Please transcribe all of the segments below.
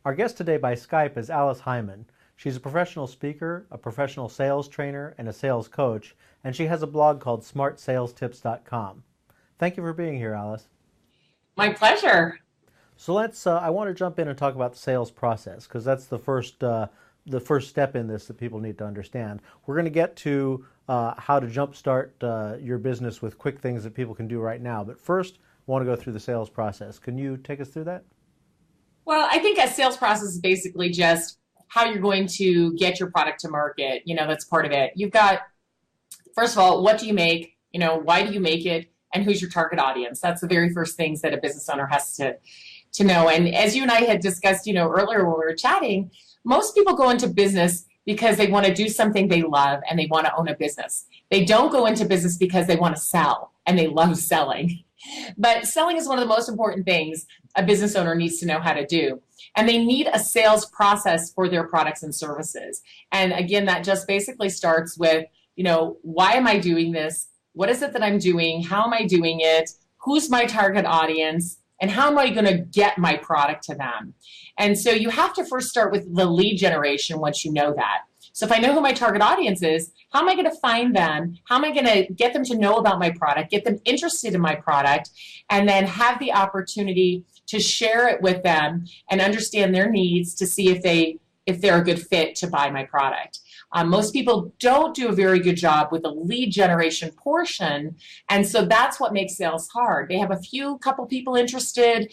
Our guest today by Skype is Alice Heiman. She's a professional speaker, a professional sales trainer, and a sales coach, and she has a blog called smartsalestips.com. Thank you for being here, Alice. My pleasure. So I want to jump in and talk about the sales process because that's the first step in this that people need to understand. We're going to get to how to jumpstart your business with quick things that people can do right now. But first, I want to go through the sales process. Can you take us through that? Well, I think a sales process is basically just how you're going to get your product to market. That's part of it. You've got, first of all, what do you make? Why do you make it? And who's your target audience? That's the very first things that a business owner has to know. And as you and I had discussed, earlier when we were chatting, most people go into business because they want to do something they love and they want to own a business. They don't go into business because they want to sell and they love selling. But selling is one of the most important things a business owner needs to know how to do. And they need a sales process for their products and services. And again, that just basically starts with, why am I doing this? What is it that I'm doing? How am I doing it? Who's my target audience? And how am I going to get my product to them? And so you have to first start with the lead generation once you know that. So if I know who my target audience is, how am I going to find them? How am I going to get them to know about my product, get them interested in my product, and then have the opportunity to share it with them and understand their needs to see if they're a good fit to buy my product. Most people don't do a very good job with the lead generation portion, and so that's what makes sales hard. They have couple people interested,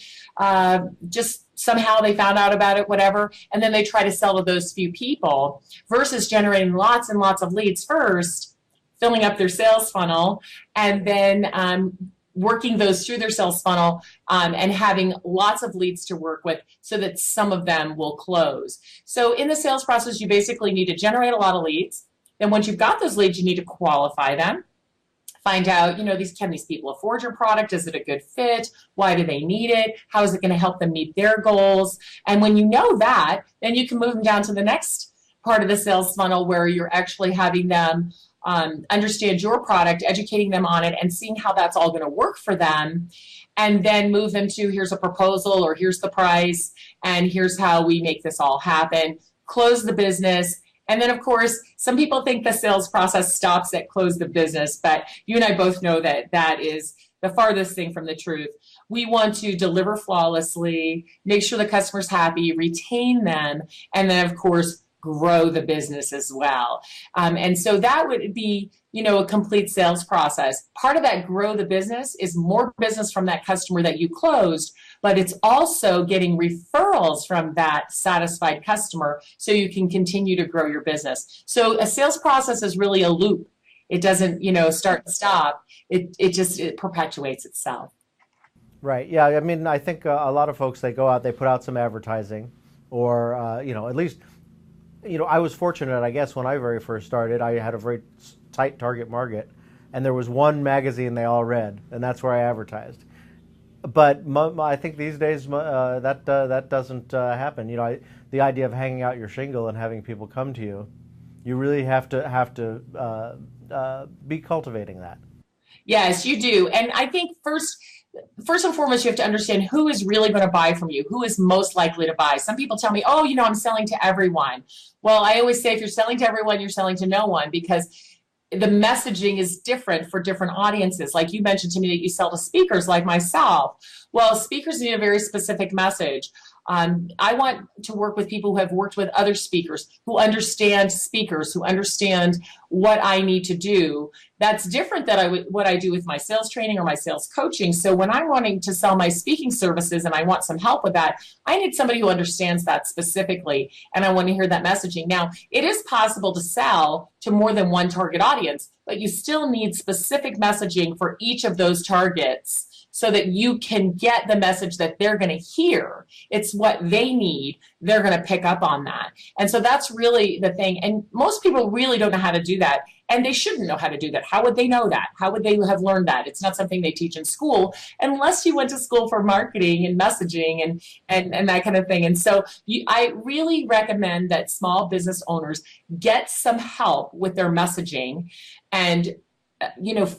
just somehow they found out about it, whatever, and then they try to sell to those few people versus generating lots and lots of leads first, filling up their sales funnel, and then working those through their sales funnel and having lots of leads to work with so that some of them will close. So in the sales process, you basically need to generate a lot of leads. Then once you've got those leads, you need to qualify them. Find out, can these people afford your product? Is it a good fit? Why do they need it? How is it going to help them meet their goals? And when you know that, then you can move them down to the next part of the sales funnel where you're actually having them understand your product, educating them on it, and seeing how that's all going to work for them, and then move them to here's a proposal or here's the price and here's how we make this all happen, close the business. And then, of course, some people think the sales process stops at close the business, but you and I both know that that is the farthest thing from the truth. We want to deliver flawlessly, make sure the customer's happy, retain them, and then, of course, grow the business as well. And so that would be, a complete sales process. Part of that grow the business is more business from that customer that you closed, but it's also getting referrals from that satisfied customer so you can continue to grow your business. So a sales process is really a loop. It doesn't, start and stop. It perpetuates itself. Right. Yeah. I mean, I think a lot of folks, they go out, they put out some advertising or, at least I was fortunate, I guess, when I very first started. I had a very tight target market, and there was one magazine they all read, and that's where I advertised. But I think these days that doesn't happen. The idea of hanging out your shingle and having people come to you, you really have to be cultivating that. Yes, you do. And I think first and foremost, you have to understand who is really going to buy from you, who is most likely to buy. Some people tell me, oh, I'm selling to everyone. Well, I always say if you're selling to everyone, you're selling to no one because the messaging is different for different audiences. Like you mentioned to me that you sell to speakers like myself. Well, speakers need a very specific message. I want to work with people who have worked with other speakers, who understand speakers, who understand what I need to do. That's different than what I do with my sales training or my sales coaching. So when I'm wanting to sell my speaking services and I want some help with that, I need somebody who understands that specifically, and I want to hear that messaging. Now, it is possible to sell to more than one target audience, but you still need specific messaging for each of those targets so that you can get the message that they're going to hear. It's what they need. They're going to pick up on that. And so that's really the thing. And most people really don't know how to do that. And they shouldn't know how to do that. How would they know that? How would they have learned that? It's not something they teach in school unless you went to school for marketing and messaging and that kind of thing. And so I really recommend that small business owners get some help with their messaging and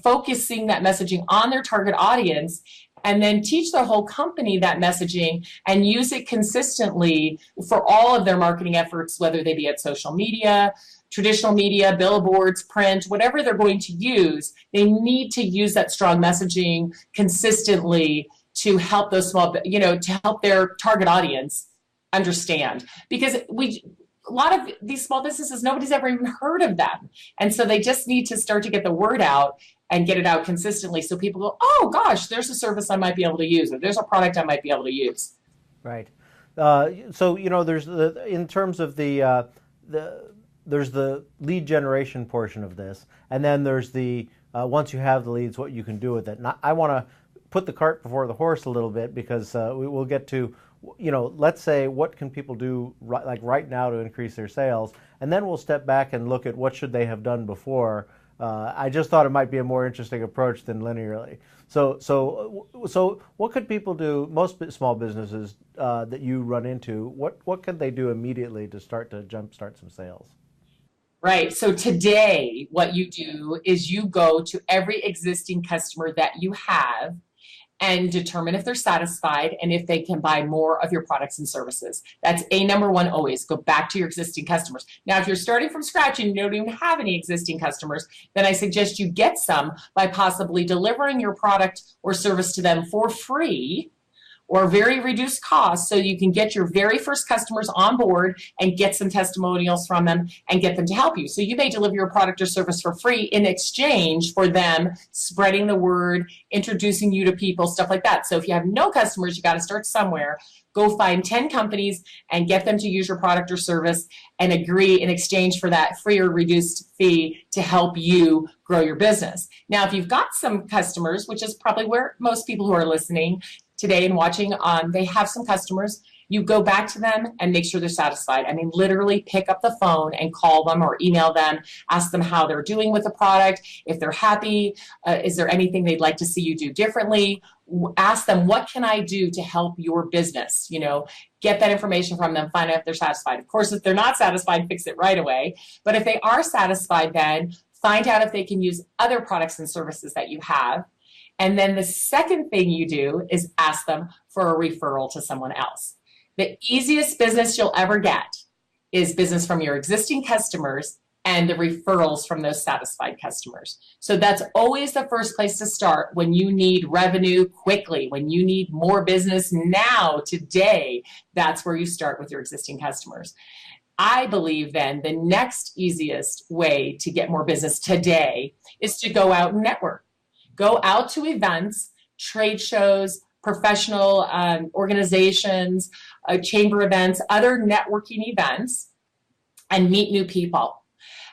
focusing that messaging on their target audience and then teach the whole company that messaging and use it consistently for all of their marketing efforts, whether they be at social media, traditional media, billboards, print, whatever they're going to use. They need to use that strong messaging consistently to help those small, to help their target audience understand. Because a lot of these small businesses, nobody's ever even heard of them. And so they just need to start to get the word out and get it out consistently so people go, oh gosh, there's a service I might be able to use, or there's a product I might be able to use. Right. So, there's in terms of there's the lead generation portion of this, and then there's the once you have the leads, what you can do with it. And I want to put the cart before the horse a little bit, because we will get to, let's say, what can people do right now to increase their sales, and then we'll step back and look at what should they have done before. I just thought it might be a more interesting approach than linearly. So what could people do? Most small businesses that you run into, what could they do immediately to start to jumpstart some sales? Right. So today, what you do is you go to every existing customer that you have and determine if they're satisfied and if they can buy more of your products and services. That's number one always. Go back to your existing customers. Now, if you're starting from scratch and you don't even have any existing customers, then I suggest you get some by possibly delivering your product or service to them for free or very reduced cost, so you can get your very first customers on board and get some testimonials from them and get them to help you. So you may deliver your product or service for free in exchange for them spreading the word, introducing you to people, stuff like that. So if you have no customers, you got to start somewhere. Go find 10 companies and get them to use your product or service and agree in exchange for that free or reduced fee to help you grow your business. Now, if you've got some customers, which is probably where most people who are listening today and watching, they have some customers, you go back to them and make sure they're satisfied. I mean, literally pick up the phone and call them or email them, ask them how they're doing with the product, if they're happy, is there anything they'd like to see you do differently? Ask them, what can I do to help your business? Get that information from them, find out if they're satisfied. Of course, if they're not satisfied, fix it right away. But if they are satisfied, then find out if they can use other products and services that you have. And then the second thing you do is ask them for a referral to someone else. The easiest business you'll ever get is business from your existing customers and the referrals from those satisfied customers. So that's always the first place to start when you need revenue quickly, when you need more business now, today. That's where you start with your existing customers. I believe then the next easiest way to get more business today is to go out and network. Go out to events, trade shows, professional organizations, chamber events, other networking events, and meet new people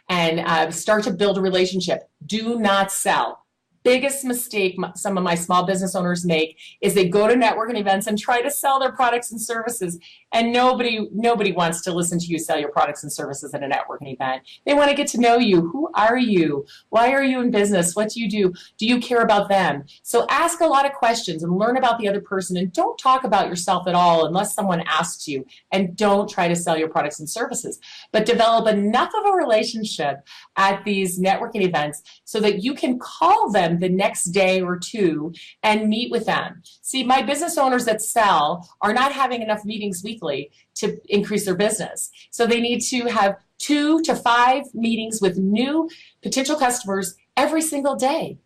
and start to build a relationship. Do not sell. Biggest mistake some of my small business owners make is they go to networking events and try to sell their products and services, and nobody wants to listen to you sell your products and services at a networking event. They want to get to know you. Who are you? Why are you in business? What do you do? Do you care about them? So ask a lot of questions and learn about the other person, and don't talk about yourself at all unless someone asks you, and don't try to sell your products and services, but develop enough of a relationship at these networking events so that you can call them the next day or two and meet with them. See, my business owners that sell are not having enough meetings weekly to increase their business. So they need to have 2 to 5 meetings with new potential customers every single day.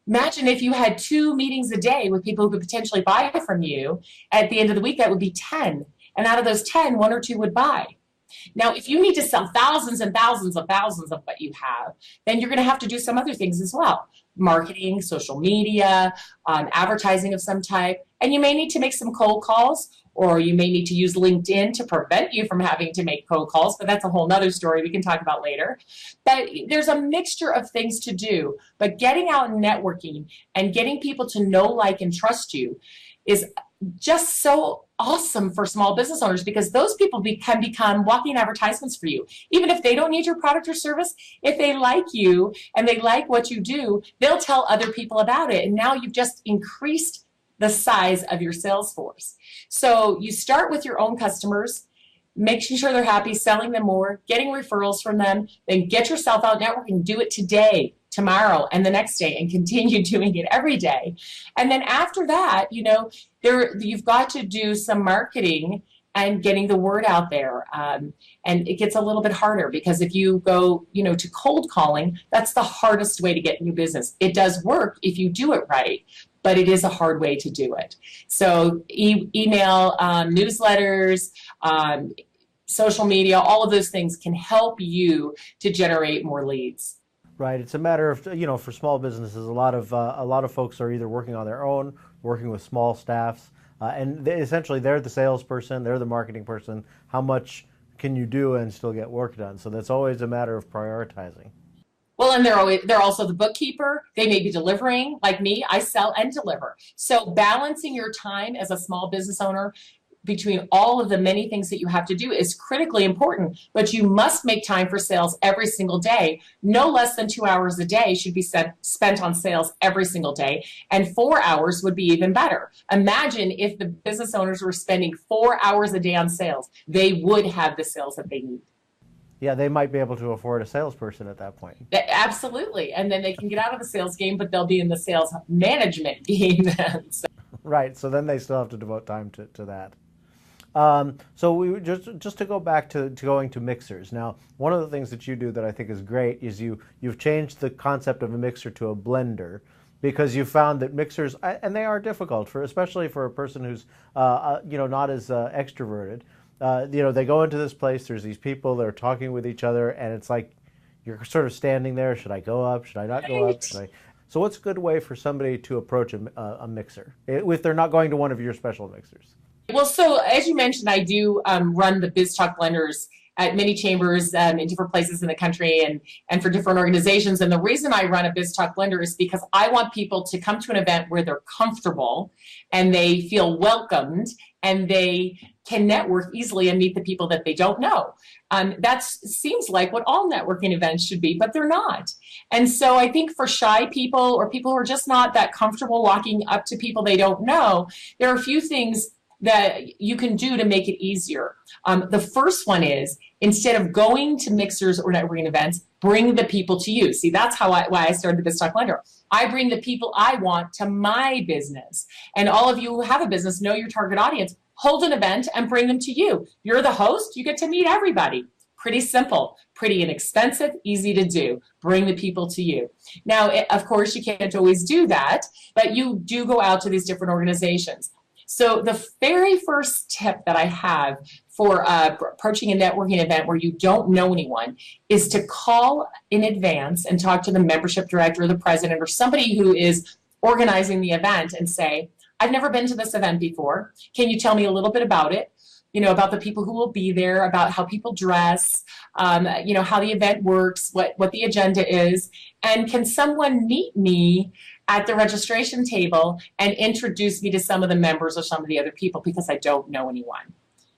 Imagine if you had 2 meetings a day with people who could potentially buy from you. At the end of the week, that would be 10. And out of those 10, 1 or 2 would buy. Now, if you need to sell thousands and thousands of what you have, then you're going to have to do some other things as well. Marketing, social media, advertising of some type. And you may need to make some cold calls, or you may need to use LinkedIn to prevent you from having to make cold calls, but that's a whole nother story we can talk about later. But there's a mixture of things to do. But getting out and networking and getting people to know, like, and trust you is just so awesome for small business owners, because those people can become walking advertisements for you. Even if they don't need your product or service, if they like you and they like what you do, they'll tell other people about it. And now you've just increased the size of your sales force. So you start with your own customers, making sure they're happy, selling them more, getting referrals from them, then get yourself out networking. Do it today. tomorrow and the next day, and continue doing it every day. And then after that, you've got to do some marketing and getting the word out there. And it gets a little bit harder because if you go, to cold calling, that's the hardest way to get new business. It does work if you do it right, but it is a hard way to do it. So email, newsletters, social media, all of those things can help you to generate more leads. Right. It's a matter of, for small businesses, a lot of folks are either working on their own, working with small staffs, and essentially they're the salesperson, they're the marketing person. How much can you do and still get work done? So that's always a matter of prioritizing. Well, and they're also the bookkeeper. They may be delivering, like me. I sell and deliver. So balancing your time as a small business owner between all of the many things that you have to do is critically important, but you must make time for sales every single day. No less than 2 hours a day should be spent on sales every single day, and 4 hours would be even better. Imagine if the business owners were spending 4 hours a day on sales. They would have the sales that they need. Yeah, they might be able to afford a salesperson at that point. Absolutely, and then they can get out of the sales game, but they'll be in the sales management game then. So. Right, so then they still have to devote time to that. So we just to go back to going to mixers. Now, one of the things that you do that I think is great is you've changed the concept of a mixer to a blender, because you found that mixers, and they are difficult especially for a person who's not as extroverted. They go into this place. There's these people that are talking with each other, and it's like you're sort of standing there. Should I go up? Should I not go up? So what's a good way for somebody to approach a mixer if they're not going to one of your special mixers? Well, so as you mentioned, I do run the Biz Talk Blenders at many chambers in different places in the country and for different organizations. And the reason I run a Biz Talk Blender is because I want people to come to an event where they're comfortable and they feel welcomed and they can network easily and meet the people that they don't know. That seems like what all networking events should be, but they're not. And so I think for shy people or people who are just not that comfortable walking up to people they don't know, there are a few things that you can do to make it easier. The first one is, instead of going to mixers or networking events, bring the people to you. See, that's why I started the BizTalk Blender. I bring the people I want to my business. And all of you who have a business know your target audience. Hold an event and bring them to you. You're the host. You get to meet everybody. Pretty simple, pretty inexpensive, easy to do. Bring the people to you. Now, of course, you can't always do that, but you do go out to these different organizations. So the very first tip that I have for approaching a networking event where you don't know anyone is to call in advance and talk to the membership director or the president or somebody who is organizing the event and say, I've never been to this event before. Can you tell me a little bit about it? About the people who will be there, about how people dress, how the event works, what the agenda is, and can someone meet me at the registration table and introduce me to some of the members or some of the other people because I don't know anyone.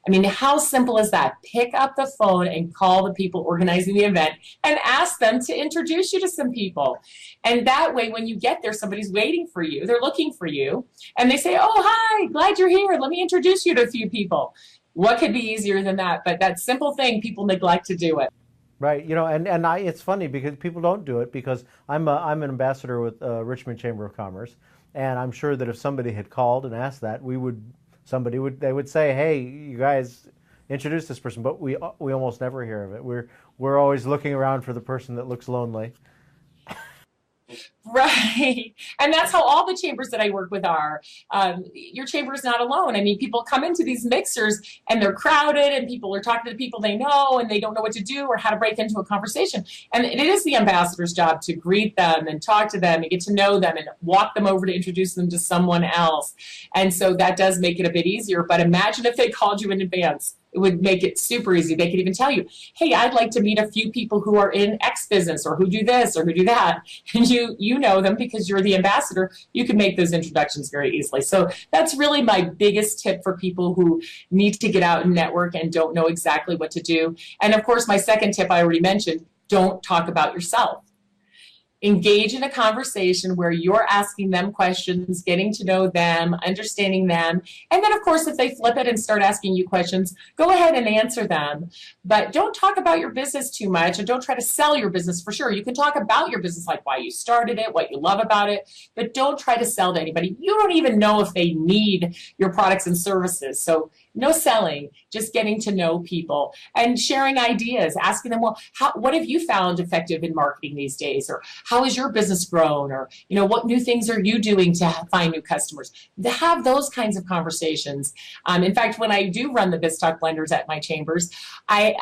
I mean, how simple is that? Pick up the phone and call the people organizing the event and ask them to introduce you to some people. And that way, when you get there, somebody's waiting for you. They're looking for you. And they say, oh, hi, glad you're here. Let me introduce you to a few people. What could be easier than that? But that simple thing, people neglect to do it. Right, it's funny because people don't do it because I'm an ambassador with Richmond Chamber of Commerce, and I'm sure that if somebody had called and asked that, they would say, hey, you guys introduce this person, but we almost never hear of it. We're always looking around for the person that looks lonely. Right. And that's how all the chambers that I work with are. Your chamber is not alone. I mean, people come into these mixers and they're crowded and people are talking to the people they know and they don't know what to do or how to break into a conversation. And it is the ambassador's job to greet them and talk to them and get to know them and walk them over to introduce them to someone else. And so that does make it a bit easier. But imagine if they called you in advance. It would make it super easy. They could even tell you, hey, I'd like to meet a few people who are in X business or who do this or who do that. And you know them because you're the ambassador. You can make those introductions very easily. So that's really my biggest tip for people who need to get out and network and don't know exactly what to do. And of course, my second tip I already mentioned, don't talk about yourself. engage in a conversation where you're asking them questions, getting to know them, understanding them. And then, of course, if they flip it and start asking you questions, go ahead and answer them. But don't talk about your business too much, and don't try to sell your business. For sure, you can talk about your business, like why you started it, what you love about it, but don't try to sell to anybody. You don't even know if they need your products and services. So no selling, just getting to know people and sharing ideas, asking them, well, what have you found effective in marketing these days? Or how has your business grown? Or, what new things are you doing to find new customers? To have those kinds of conversations. In fact, when I do run the BizTalk blenders at my chambers, I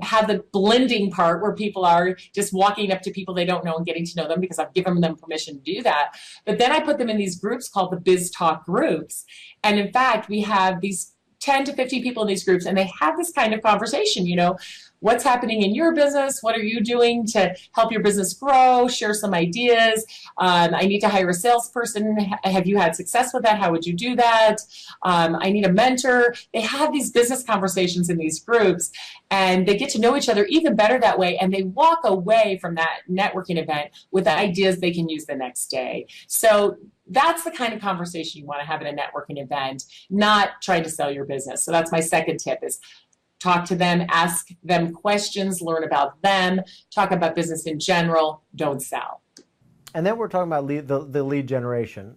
have the blending part where people are just walking up to people they don't know and getting to know them because I've given them permission to do that. But then I put them in these groups called the BizTalk groups. And in fact, we have these 10 to 15 people in these groups, and they have this kind of conversation, what's happening in your business? What are you doing to help your business grow? Share some ideas. I need to hire a salesperson. Have you had success with that? How would you do that? I need a mentor. They have these business conversations in these groups, and they get to know each other even better that way, and they walk away from that networking event with ideas they can use the next day. So that's the kind of conversation you want to have at a networking event, not trying to sell your business. So that's my second tip, is talk to them, ask them questions, learn about them, talk about business in general, don't sell. And then we're talking about the lead generation.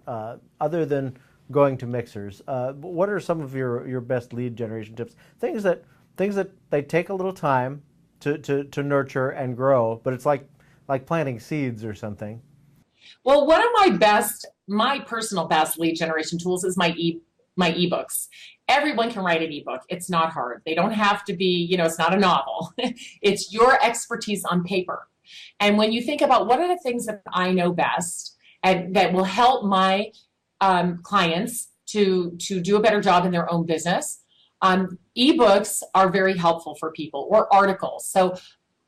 Other than going to mixers, what are some of your best lead generation tips? Things that they take a little time to nurture and grow, but it's like planting seeds or something. Well, one of my personal best lead generation tools is my ebooks. Everyone can write an ebook. It's not hard. They don't have to be, it's not a novel. It's your expertise on paper. And when you think about what are the things that I know best and that will help my clients to do a better job in their own business, ebooks are very helpful for people, or articles. So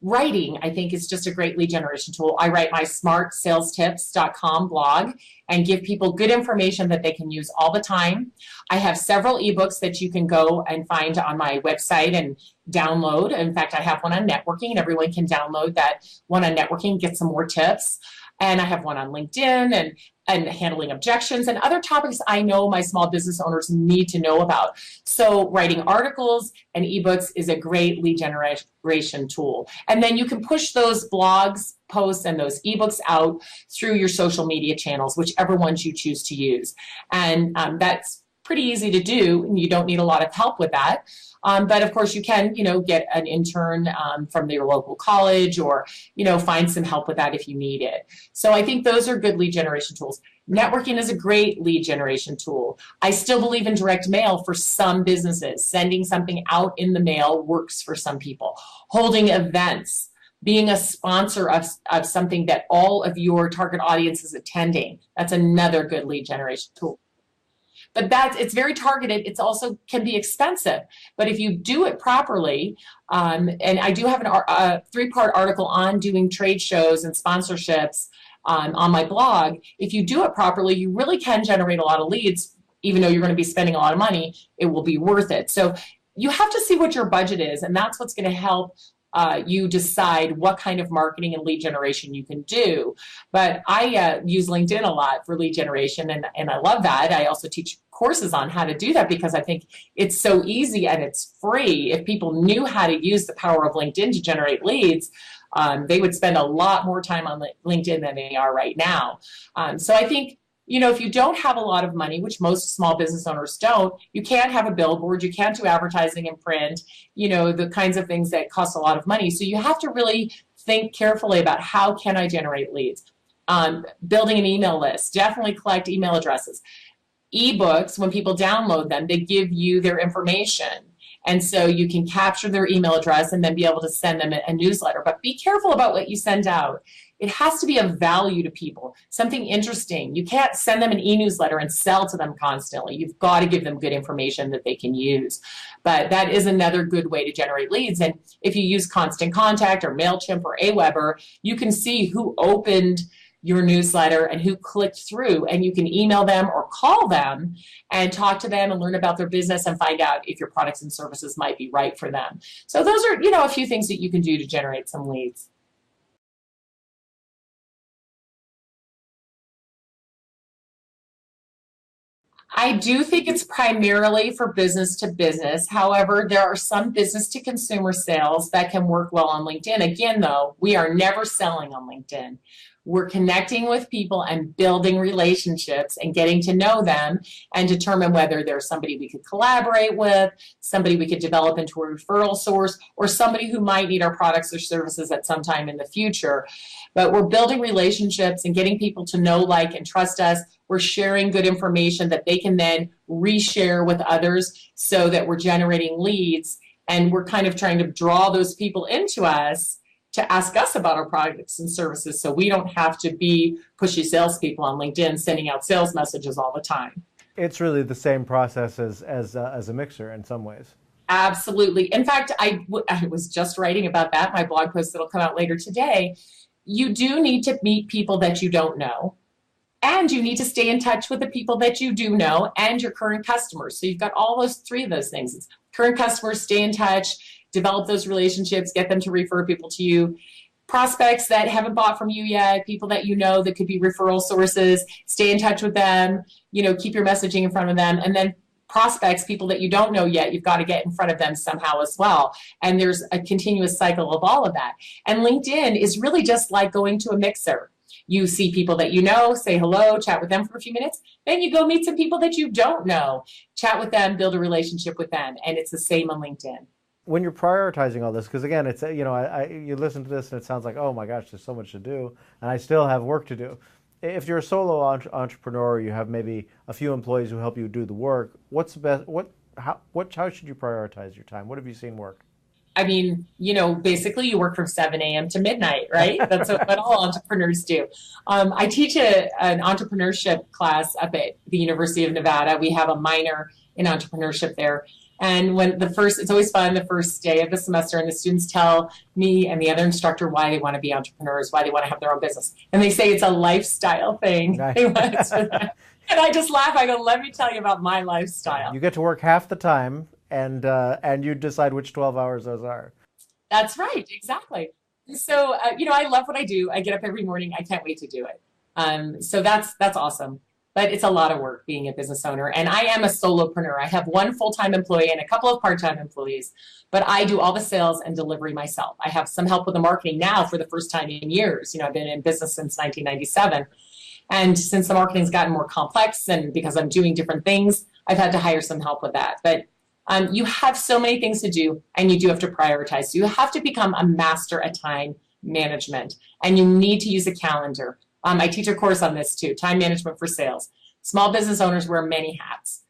writing, I think, is just a great lead generation tool. I write my smartsalestips.com blog and give people good information that they can use all the time. I have several ebooks that you can go and find on my website and download. In fact, I have one on networking, and everyone can download that one on networking, get some more tips. And I have one on LinkedIn and handling objections and other topics I know my small business owners need to know about. So writing articles and ebooks is a great lead generation tool. And then you can push those blogs, posts, and those ebooks out through your social media channels, whichever ones you choose to use. And that's pretty easy to do, and you don't need a lot of help with that. But of course you can, get an intern from your local college, or, find some help with that if you need it. So I think those are good lead generation tools. Networking is a great lead generation tool. I still believe in direct mail for some businesses. Sending something out in the mail works for some people. Holding events, being a sponsor of something that all of your target audience is attending, that's another good lead generation tool. But it's very targeted. It's also can be expensive. But if you do it properly, and I do have a 3-part article on doing trade shows and sponsorships on my blog. If you do it properly, you really can generate a lot of leads. Even though you're going to be spending a lot of money, it will be worth it. So you have to see what your budget is, and that's what's going to help you decide what kind of marketing and lead generation you can do. But I use LinkedIn a lot for lead generation, and I love that. I also teach courses on how to do that because I think it's so easy and it's free. If people knew how to use the power of LinkedIn to generate leads, they would spend a lot more time on LinkedIn than they are right now. So I think, if you don't have a lot of money, which most small business owners don't, you can't have a billboard, you can't do advertising in print, the kinds of things that cost a lot of money. So you have to really think carefully about how can I generate leads. Building an email list, definitely collect email addresses. Ebooks, when people download them, they give you their information. And so you can capture their email address and then be able to send them a newsletter. But be careful about what you send out. It has to be of value to people, something interesting. You can't send them an e-newsletter and sell to them constantly. You've got to give them good information that they can use. But that is another good way to generate leads. And if you use Constant Contact or MailChimp or Aweber, you can see who opened your newsletter and who clicked through, and you can email them or call them and talk to them and learn about their business and find out if your products and services might be right for them. So those are, a few things that you can do to generate some leads. I do think it's primarily for business to business. However, there are some business to consumer sales that can work well on LinkedIn. Again, though, we are never selling on LinkedIn. We're connecting with people and building relationships and getting to know them and determine whether there's somebody we could collaborate with, somebody we could develop into a referral source, or somebody who might need our products or services at some time in the future. But we're building relationships and getting people to know, like, and trust us. We're sharing good information that they can then reshare with others so that we're generating leads. And we're kind of trying to draw those people into us to ask us about our products and services so we don't have to be pushy salespeople on LinkedIn sending out sales messages all the time. It's really the same process as a mixer in some ways. Absolutely. In fact, I was just writing about that, my blog post that'll come out later today. You do need to meet people that you don't know, and you need to stay in touch with the people that you do know and your current customers. So you've got all those three of those things. It's current customers, stay in touch, develop those relationships, get them to refer people to you. Prospects that haven't bought from you yet, people that you know that could be referral sources, stay in touch with them, keep your messaging in front of them. And then prospects, people that you don't know yet, you've got to get in front of them somehow as well. And there's a continuous cycle of all of that. And LinkedIn is really just like going to a mixer. You see people that you know, say hello, chat with them for a few minutes. Then you go meet some people that you don't know, chat with them, build a relationship with them. And it's the same on LinkedIn. When you're prioritizing all this, because again, it's you listen to this and it sounds like, oh my gosh, there's so much to do, and I still have work to do. If you're a solo entrepreneur, you have maybe a few employees who help you do the work. What's the best? How should you prioritize your time? What have you seen work? I mean, basically you work from 7 a.m. to midnight, right? That's what all entrepreneurs do. I teach an entrepreneurship class up at the University of Nevada. We have a minor in entrepreneurship there. And it's always fun, the first day of the semester, and the students tell me and the other instructor why they want to be entrepreneurs, why they want to have their own business. And they say it's a lifestyle thing. Nice. They want it for that. And I just laugh. I go, let me tell you about my lifestyle. You get to work half the time, and you decide which 12 hours those are. That's right, exactly. So, I love what I do. I get up every morning. I can't wait to do it. So that's awesome. But it's a lot of work being a business owner. And I am a solopreneur. I have one full-time employee and a couple of part-time employees, but I do all the sales and delivery myself. I have some help with the marketing now for the first time in years. I've been in business since 1997. And since the marketing's gotten more complex and because I'm doing different things, I've had to hire some help with that. But you have so many things to do, and you do have to prioritize. So you have to become a master at time management, and you need to use a calendar. I teach a course on this too, time management for sales. Small business owners wear many hats.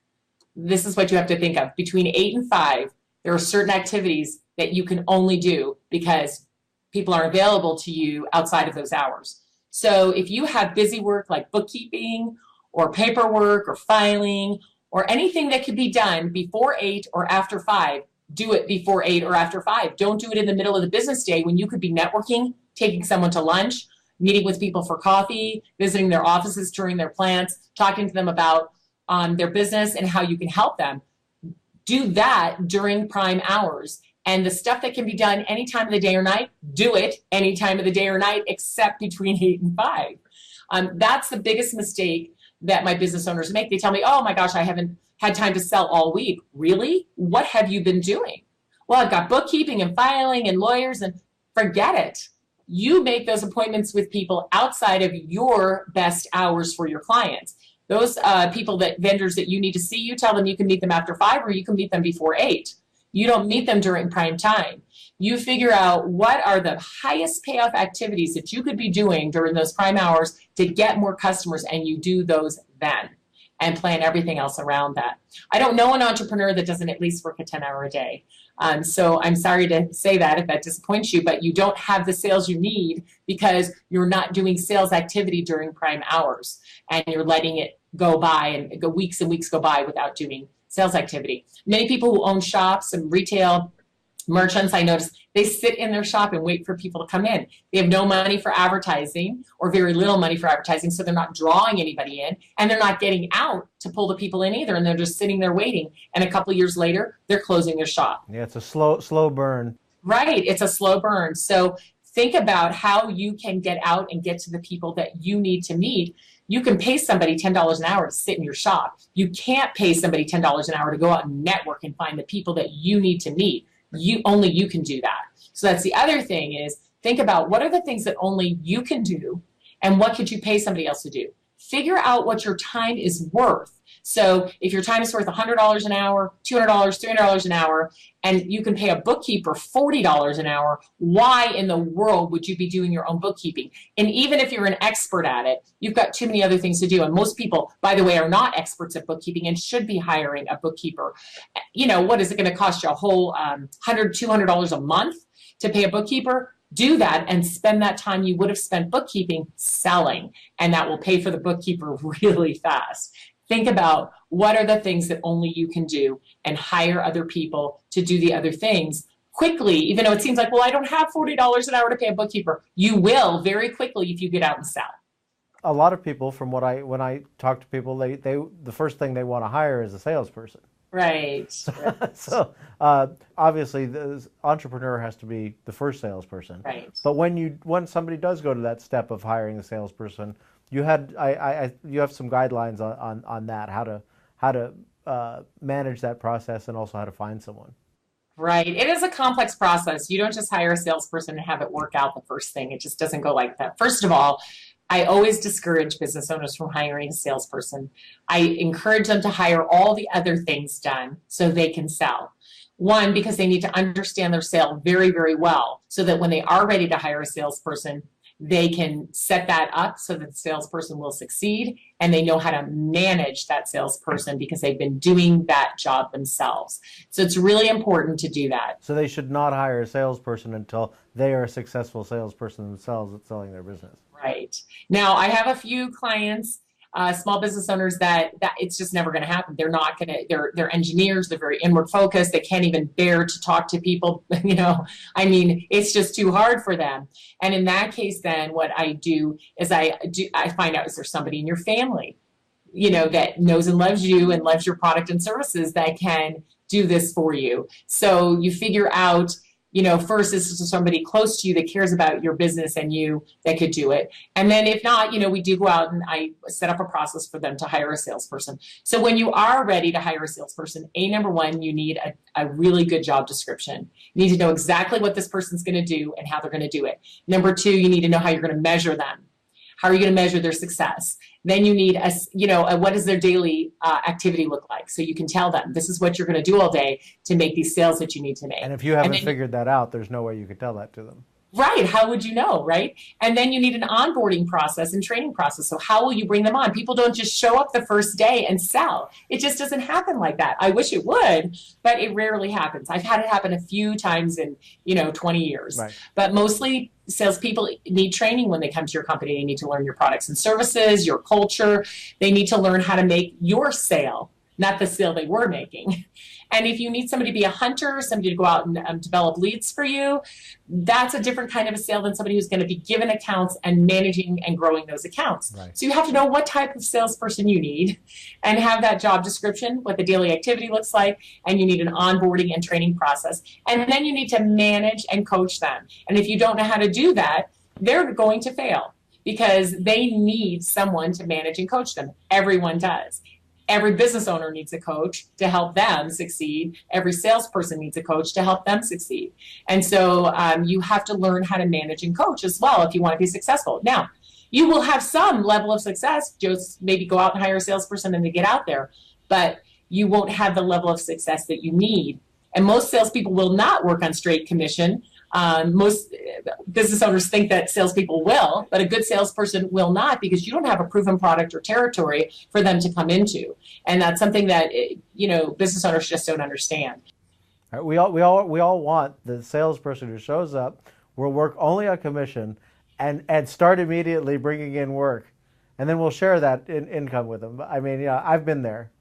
This is what you have to think of. Between 8 and 5, there are certain activities that you can only do because people are available to you outside of those hours. So if you have busy work like bookkeeping or paperwork or filing or anything that could be done before 8 or after 5, do it before 8 or after 5. Don't do it in the middle of the business day when you could be networking, taking someone to lunch, meeting with people for coffee, visiting their offices, touring their plants, talking to them about their business and how you can help them. Do that during prime hours. And the stuff that can be done any time of the day or night, do it any time of the day or night except between 8 and 5. That's the biggest mistake that my business owners make. They tell me, oh my gosh, I haven't had time to sell all week. Really? What have you been doing? Well, I've got bookkeeping and filing and lawyers, and forget it. You make those appointments with people outside of your best hours for your clients. Those vendors that you need to see, you tell them you can meet them after 5 or you can meet them before 8. You don't meet them during prime time. You figure out what are the highest payoff activities that you could be doing during those prime hours to get more customers, and you do those then and plan everything else around that. I don't know an entrepreneur that doesn't at least work a 10-hour a day. So I'm sorry to say that if that disappoints you, but you don't have the sales you need because you're not doing sales activity during prime hours, and you're letting it go by and go weeks and weeks go by without doing sales activity. Many people who own shops and retail merchants, I notice, they sit in their shop and wait for people to come in. They have no money for advertising or very little money for advertising, so they're not drawing anybody in, and they're not getting out to pull the people in either, and they're just sitting there waiting. And a couple of years later, they're closing their shop. Yeah, it's a slow burn. Right, it's a slow burn. So think about how you can get out and get to the people that you need to meet. You can pay somebody $10 an hour to sit in your shop. You can't pay somebody $10 an hour to go out and network and find the people that you need to meet. Only you can do that. So that's the other thing is think about what are the things that only you can do and what could you pay somebody else to do. Figure out what your time is worth. So if your time is worth $100 an hour, $200, $300 an hour, and you can pay a bookkeeper $40 an hour, why in the world would you be doing your own bookkeeping? And even if you're an expert at it, you've got too many other things to do. And most people, by the way, are not experts at bookkeeping and should be hiring a bookkeeper. You know, what is it going to cost you? A whole $100, $200 a month to pay a bookkeeper? Do that and spend that time you would have spent bookkeeping selling, and that will pay for the bookkeeper really fast. Think about what are the things that only you can do and hire other people to do the other things quickly, even though it seems like, well, I don't have $40 an hour to pay a bookkeeper. You will very quickly if you get out and sell. A lot of people, from when I talk to people, they the first thing they want to hire is a salesperson. Right. So obviously, the entrepreneur has to be the first salesperson. Right. But when somebody does go to that step of hiring a salesperson, you have some guidelines on that, how to manage that process and also how to find someone. Right. It is a complex process. You don't just hire a salesperson and have it work out the first thing. It just doesn't go like that. First of all, I always discourage business owners from hiring a salesperson. I encourage them to hire all the other things done so they can sell. One, because they need to understand their sale very, very well so that when they are ready to hire a salesperson, they can set that up so that the salesperson will succeed, and they know how to manage that salesperson because they've been doing that job themselves. So it's really important to do that. So they should not hire a salesperson until they are a successful salesperson themselves at selling their business. Right. Now, I have a few clients, small business owners that it's just never going to happen. They're not going to, they're engineers. They're very inward focused. They can't even bear to talk to people. I mean, it's just too hard for them. And in that case, then what I do is I find out, is there somebody in your family, that knows and loves you and loves your product and services that can do this for you? So you figure out, first, this is somebody close to you that cares about your business and you that could do it. And then if not, we do go out and I set up a process for them to hire a salesperson. So when you are ready to hire a salesperson, number one, you need a really good job description. You need to know exactly what this person's going to do and how they're going to do it. Number two, you need to know how you're going to measure them. How are you going to measure their success? Then you need what does their daily activity look like? So you can tell them this is what you're going to do all day to make these sales that you need to make. And if you haven't figured that out, there's no way you could tell that to them. Right. How would you know? Right. And then you need an onboarding process and training process. So how will you bring them on? People don't just show up the first day and sell. It just doesn't happen like that. I wish it would, but it rarely happens. I've had it happen a few times in, 20 years. Right. But mostly salespeople need training when they come to your company. They need to learn your products and services, your culture. They need to learn how to make your sale, not the sale they were making. And if you need somebody to be a hunter, somebody to go out and develop leads for you, that's a different kind of a sale than somebody who's going to be given accounts and managing and growing those accounts. Right. So you have to know what type of salesperson you need and have that job description, what the daily activity looks like, and you need an onboarding and training process. And then you need to manage and coach them. And if you don't know how to do that, they're going to fail because they need someone to manage and coach them. Everyone does. Every business owner needs a coach to help them succeed. Every salesperson needs a coach to help them succeed. And so you have to learn how to manage and coach as well if you want to be successful. Now, you will have some level of success. Just maybe go out and hire a salesperson and they get out there. But you won't have the level of success that you need. And most salespeople will not work on straight commission. Most business owners think that salespeople will, but a good salesperson will not because you don't have a proven product or territory for them to come into. And that's something that, business owners just don't understand. We all want the salesperson who shows up, will work only on commission and start immediately bringing in work. And then we'll share that income with them. I mean, I've been there.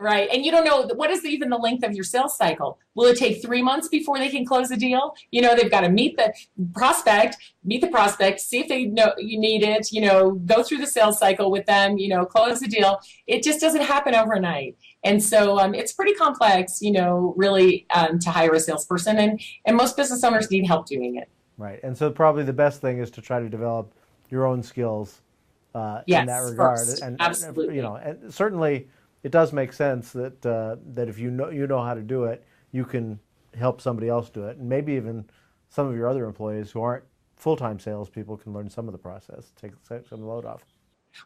Right. And you don't know, what is even the length of your sales cycle? Will it take 3 months before they can close a deal? They've got to meet the prospect, see if they know you need it, go through the sales cycle with them, close the deal. It just doesn't happen overnight. And so it's pretty complex, really to hire a salesperson. And most business owners need help doing it. Right. And so probably the best thing is to try to develop your own skills in that Yes, regard. first. And Absolutely. you know, and certainly it does make sense that that if you know how to do it, you can help somebody else do it, and maybe even some of your other employees who aren't full-time salespeople can learn some of the process, take some of the load off.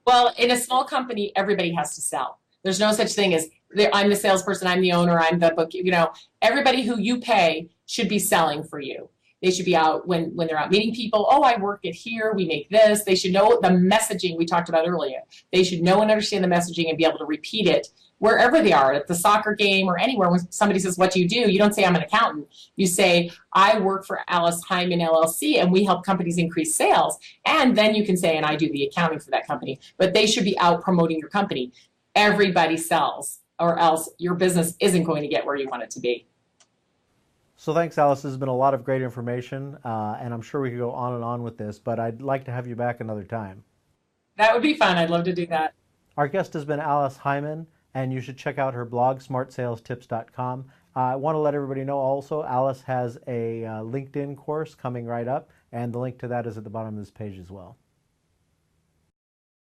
Well, in a small company, everybody has to sell. There's no such thing as I'm the salesperson, I'm the owner, I'm the book. You know, everybody who you pay should be selling for you. They should be out when they're out meeting people. Oh, I work at here. We make this. They should know the messaging we talked about earlier. They should know and understand the messaging and be able to repeat it wherever they are, at the soccer game or anywhere. When somebody says, "What do?" You don't say, "I'm an accountant." You say, "I work for Alice Heiman LLC, and we help companies increase sales." And then you can say, "And I do the accounting for that company." But they should be out promoting your company. Everybody sells, or else your business isn't going to get where you want it to be. So thanks, Alice. This has been a lot of great information, and I'm sure we could go on and on with this, but I'd like to have you back another time. That would be fun. I'd love to do that. Our guest has been Alice Heiman, and you should check out her blog, smartsalestips.com. I want to let everybody know also, Alice has a LinkedIn course coming right up, and the link to that is at the bottom of this page as well.